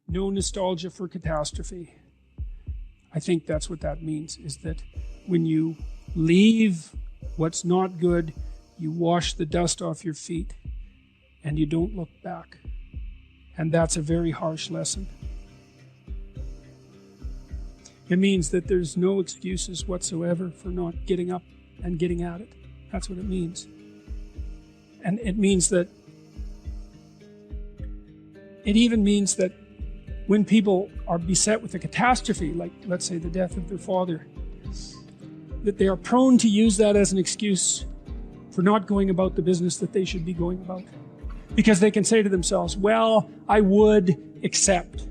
no nostalgia for catastrophe. I think that's what that means, is that when you leave what's not good, you wash the dust off your feet and you don't look back. And that's a very harsh lesson. It means that there's no excuses whatsoever for not getting up and getting at it. That's what it means. And it means that, it even means that when people are beset with a catastrophe, like let's say the death of their father, that they are prone to use that as an excuse for not going about the business that they should be going about. Because they can say to themselves, well, I would accept.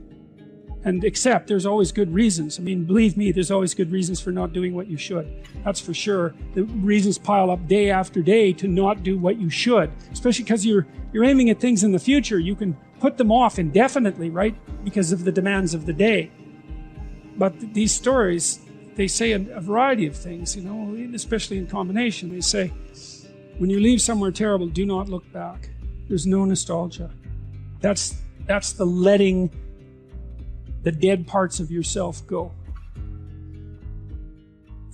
And accept, there's always good reasons. I mean, believe me, there's always good reasons for not doing what you should. That's for sure. The reasons pile up day after day to not do what you should, especially because you're aiming at things in the future. You can put them off indefinitely, right? Because of the demands of the day. But these stories, they say a variety of things, you know, especially in combination. They say, when you leave somewhere terrible, do not look back. There's no nostalgia. That's the letting the dead parts of yourself go.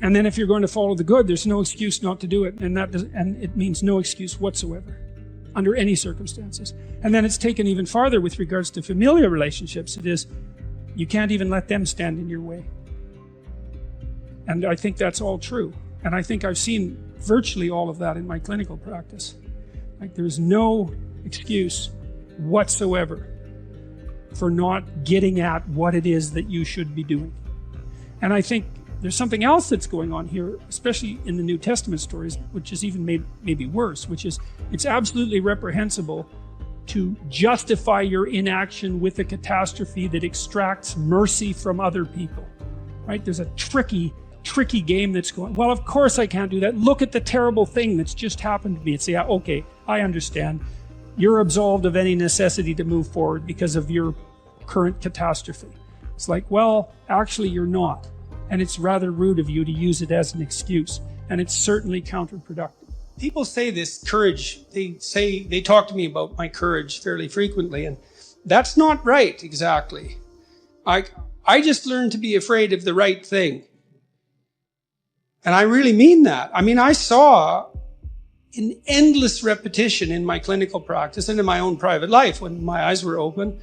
And then if you're going to follow the good, there's no excuse not to do it. And it means no excuse whatsoever under any circumstances. And then it's taken even farther with regards to familial relationships. It is, you can't even let them stand in your way. And I think that's all true. And I think I've seen virtually all of that in my clinical practice. Like, there's no excuse whatsoever for not getting at what it is that you should be doing. And I think there's something else that's going on here, especially in the New Testament stories, which is even maybe worse, which is it's absolutely reprehensible to justify your inaction with a catastrophe that extracts mercy from other people, right? There's a tricky game that's going, well, of course I can't do that. Look at the terrible thing that's just happened to me. And say, yeah, okay, I understand. You're absolved of any necessity to move forward because of your current catastrophe. It's like, well, actually you're not. And it's rather rude of you to use it as an excuse. And it's certainly counterproductive. People say this courage, they talk to me about my courage fairly frequently, and that's not right exactly. I just learned to be afraid of the right thing. And I really mean that. I mean, I saw in endless repetition in my clinical practice and in my own private life, when my eyes were open,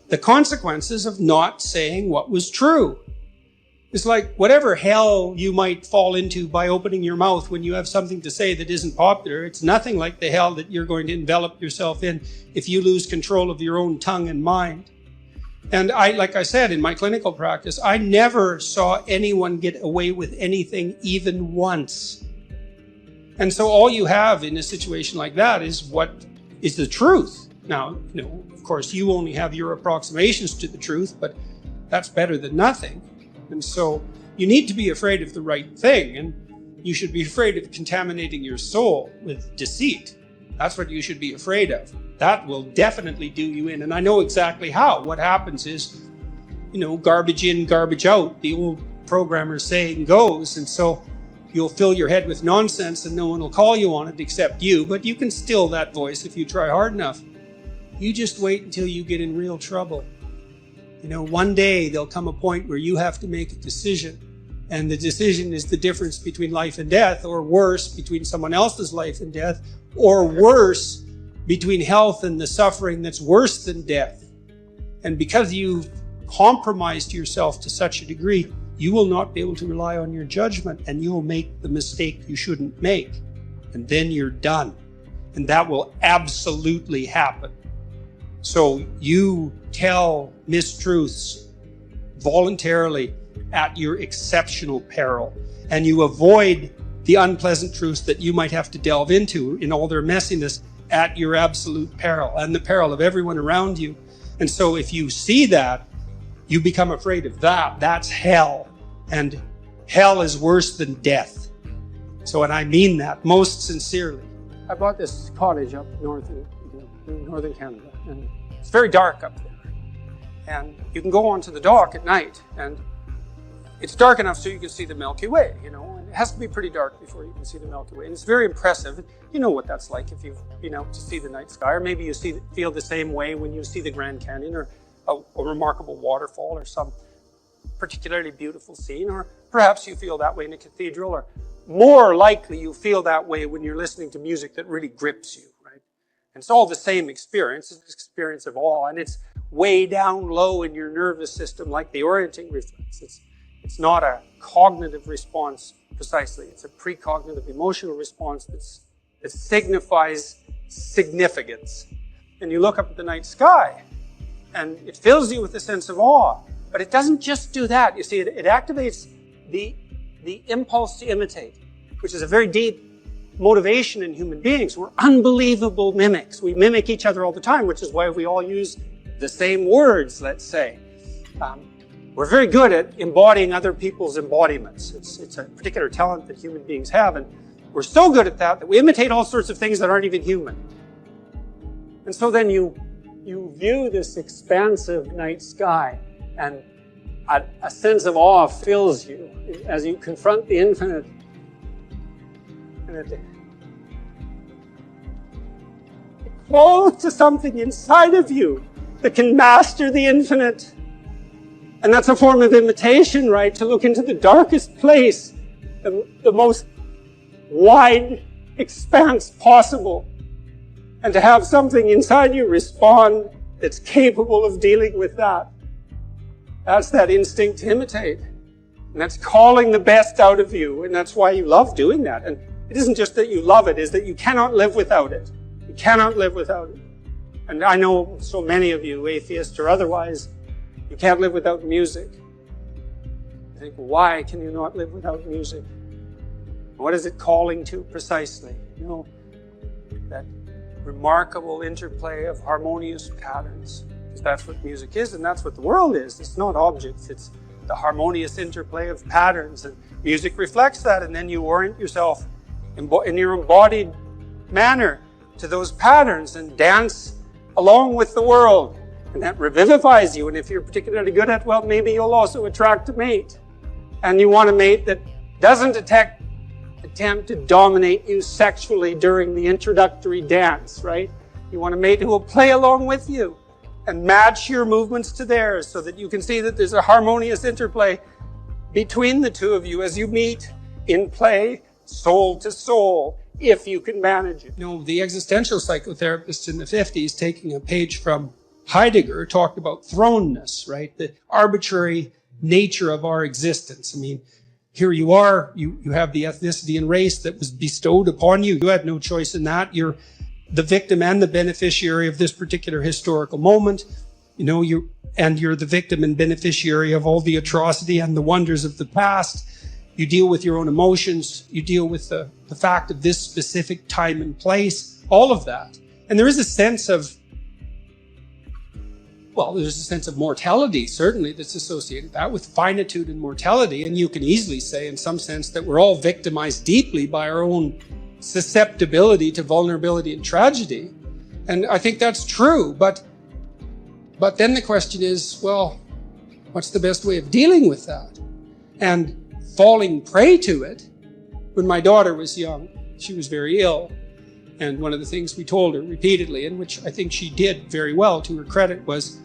the consequences of not saying what was true. It's like whatever hell you might fall into by opening your mouth when you have something to say that isn't popular, it's nothing like the hell that you're going to envelop yourself in if you lose control of your own tongue and mind. And like I said, in my clinical practice, I never saw anyone get away with anything even once. And so all you have in a situation like that is what is the truth. Now, of course, you only have your approximations to the truth, but that's better than nothing. And so you need to be afraid of the right thing, and you should be afraid of contaminating your soul with deceit. That's what you should be afraid of. That will definitely do you in. And I know exactly how. What happens is, garbage in, garbage out, the old programmer saying goes. And so you'll fill your head with nonsense and no one will call you on it except you. But you can still that voice if you try hard enough. You just wait until you get in real trouble. One day there'll come a point where you have to make a decision. And the decision is the difference between life and death, or worse, between someone else's life and death, or worse, between health and the suffering that's worse than death. And because you've compromised yourself to such a degree, you will not be able to rely on your judgment, and you will make the mistake you shouldn't make. And then you're done. And that will absolutely happen. So you tell mistruths voluntarily at your exceptional peril, and you avoid the unpleasant truths that you might have to delve into in all their messiness at your absolute peril and the peril of everyone around you. And so if you see that, you become afraid of that. That's hell. And hell is worse than death. So, and I mean that most sincerely. I bought this cottage up north in northern Canada, and it's very dark up there. And you can go onto the dock at night, and it's dark enough so you can see the Milky Way, and it has to be pretty dark before you can see the Milky Way. And it's very impressive. You know what that's like if you've been out to see the night sky, or maybe you feel the same way when you see the Grand Canyon, or a remarkable waterfall or some particularly beautiful scene, or perhaps you feel that way in a cathedral, or more likely you feel that way when you're listening to music that really grips you, right? And it's all the same experience. It's an experience of awe, and it's way down low in your nervous system like the orienting reflex. It's not a cognitive response precisely. It's a precognitive emotional response that signifies significance. And you look up at the night sky, and it fills you with a sense of awe. But it doesn't just do that. You see, it activates the impulse to imitate, which is a very deep motivation in human beings. We're unbelievable mimics. We mimic each other all the time, which is why we all use the same words, let's say. We're very good at embodying other people's embodiments. It's a particular talent that human beings have, and we're so good at that we imitate all sorts of things that aren't even human. And so then you view this expansive night sky, and a sense of awe fills you as you confront the infinite. And it calls to something inside of you that can master the infinite. And that's a form of imitation, right? To look into the darkest place, the most wide expanse possible, and to have something inside you respond that's capable of dealing with that. That's that instinct to imitate. And that's calling the best out of you. And that's why you love doing that. And it isn't just that you love it, it's that you cannot live without it. You cannot live without it. And I know so many of you, atheists or otherwise, you can't live without music. I think, why can you not live without music? What is it calling to precisely? You know, that remarkable interplay of harmonious patterns. Because that's what music is, and that's what the world is. It's not objects, it's the harmonious interplay of patterns. And music reflects that, and then you orient yourself in your embodied manner to those patterns and dance along with the world. And that revivifies you. And if you're particularly good at, well, maybe you'll also attract a mate. And you want a mate that doesn't attempt to dominate you sexually during the introductory dance, right? You want a mate who will play along with you and match your movements to theirs so that you can see that there's a harmonious interplay between the two of you as you meet in play, soul to soul, if you can manage it. You know, the existential psychotherapists in the 50s, taking a page from Heidegger, talked about thrownness, right? The arbitrary nature of our existence. I mean, here you are, you have the ethnicity and race that was bestowed upon you. You had no choice in that. You're the victim and the beneficiary of this particular historical moment. You know, you're the victim and beneficiary of all the atrocity and the wonders of the past. You deal with your own emotions. You deal with the fact of this specific time and place, all of that. And there is a sense of, well, there's a sense of mortality, certainly, that's associated with that, with finitude and mortality. And you can easily say, in some sense, that we're all victimized deeply by our own susceptibility to vulnerability and tragedy. And I think that's true. But then the question is, well, what's the best way of dealing with that? And falling prey to it, when my daughter was young, she was very ill. And one of the things we told her repeatedly, and which I think she did very well to her credit, was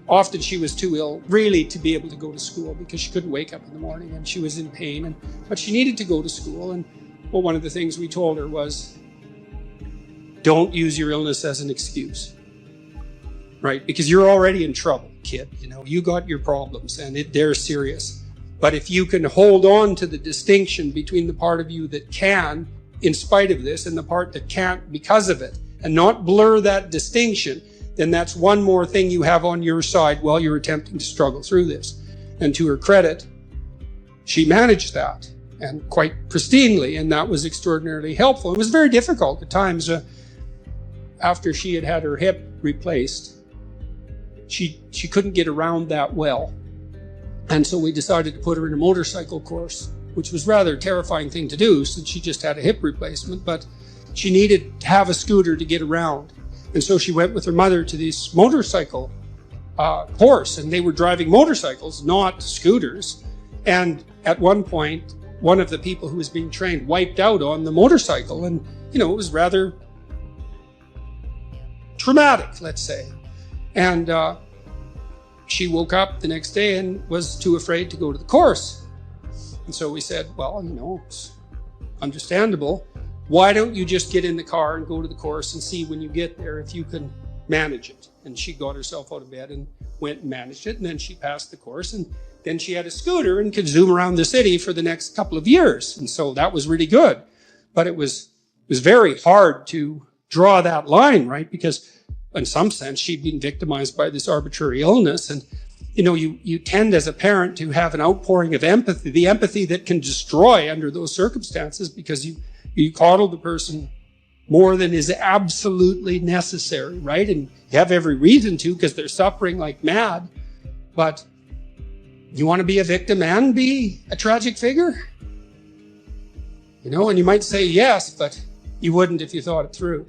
often she was too ill really to be able to go to school because she couldn't wake up in the morning and she was in pain. But she needed to go to school. And well, one of the things we told her was, don't use your illness as an excuse, right? Because you're already in trouble, kid. You know, you got your problems and they're serious. But if you can hold on to the distinction between the part of you that can, in spite of this, and the part that can't because of it, and not blur that distinction, then that's one more thing you have on your side while you're attempting to struggle through this. And to her credit, she managed that, and quite pristinely, and that was extraordinarily helpful. It was very difficult at times. After she had her hip replaced, she couldn't get around that well. And so we decided to put her in a motorcycle course, which was rather a terrifying thing to do since she just had a hip replacement, but she needed to have a scooter to get around. And so she went with her mother to this motorcycle course, and they were driving motorcycles, not scooters. And at one point, one of the people who was being trained wiped out on the motorcycle, and, you know, it was rather traumatic, let's say. And she woke up the next day and was too afraid to go to the course. And so we said, well, it's understandable. Why don't you just get in the car and go to the course and see when you get there if you can manage it? And she got herself out of bed and went and managed it. And then she passed the course. And then she had a scooter and could zoom around the city for the next couple of years. And so that was really good. But it was very hard to draw that line, right? Because in some sense, she'd been victimized by this arbitrary illness. And, you tend as a parent to have an outpouring of empathy, the empathy that can destroy under those circumstances, because you coddle the person more than is absolutely necessary, right? And you have every reason to, because they're suffering like mad. But you want to be a victim and be a tragic figure? And you might say yes, but you wouldn't if you thought it through.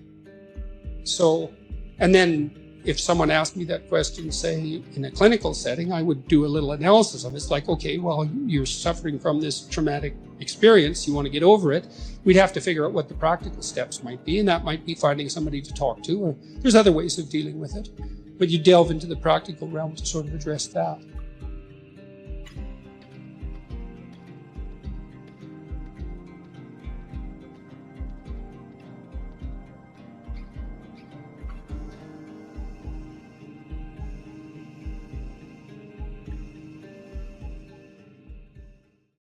So, and then if someone asked me that question, say in a clinical setting, I would do a little analysis of it. It's like, okay, well, you're suffering from this traumatic experience. You want to get over it. We'd have to figure out what the practical steps might be. And that might be finding somebody to talk to, or there's other ways of dealing with it. But you delve into the practical realm to sort of address that.